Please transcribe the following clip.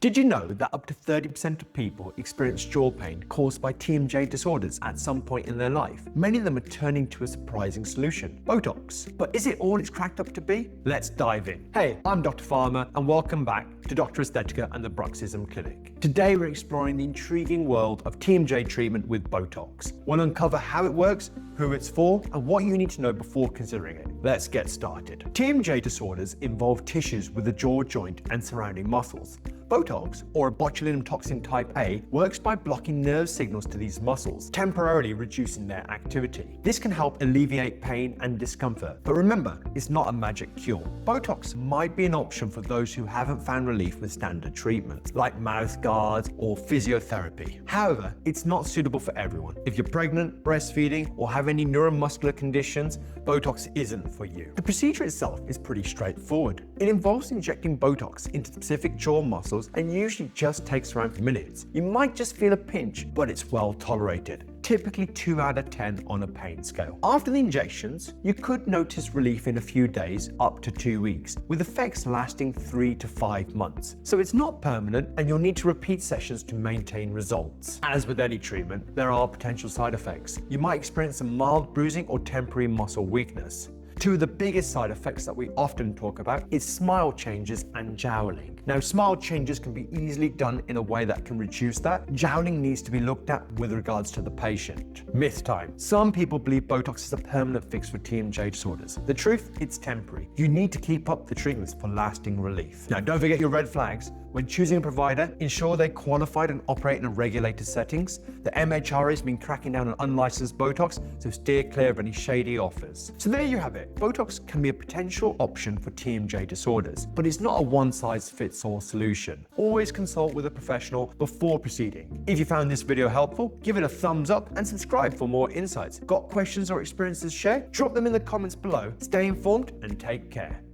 Did you know that up to 30% of people experience jaw pain caused by TMJ disorders at some point in their life? Many of them are turning to a surprising solution, Botox. But is it all it's cracked up to be? Let's dive in. Hey, I'm Dr. Farmah and welcome back to Dr. Aesthetica and the Bruxism Clinic. Today we're exploring the intriguing world of TMJ treatment with Botox. We'll uncover how it works, who it's for, and what you need to know before considering it. Let's get started. TMJ disorders involve tissues with the jaw joint and surrounding muscles. Botox, or a botulinum toxin type A, works by blocking nerve signals to these muscles, temporarily reducing their activity. This can help alleviate pain and discomfort. But remember, it's not a magic cure. Botox might be an option for those who haven't found relief with standard treatments, like mouth guards or physiotherapy. However, it's not suitable for everyone. If you're pregnant, breastfeeding, or have any neuromuscular conditions, Botox isn't for you. The procedure itself is pretty straightforward. It involves injecting Botox into specific jaw muscles and usually just takes around minutes. You might just feel a pinch, but it's well tolerated. Typically 2 out of 10 on a pain scale. After the injections, you could notice relief in a few days up to 2 weeks, with effects lasting 3 to 5 months. So it's not permanent and you'll need to repeat sessions to maintain results. As with any treatment, there are potential side effects. You might experience some mild bruising or temporary muscle weakness. Two of the biggest side effects that we often talk about is smile changes and jowling. Now, smile changes can be easily done in a way that can reduce that. Jowling needs to be looked at with regards to the patient. Myth time. Some people believe Botox is a permanent fix for TMJ disorders. The truth, it's temporary. You need to keep up the treatments for lasting relief. Now, don't forget your red flags. When choosing a provider, ensure they're qualified and operate in regulated settings. The MHRA has been cracking down on unlicensed Botox, so steer clear of any shady offers. So there you have it. Botox can be a potential option for TMJ disorders, but it's not a one-size-fits-all solution. Always consult with a professional before proceeding. If you found this video helpful, give it a thumbs up and subscribe for more insights. Got questions or experiences to share? Drop them in the comments below. Stay informed and take care.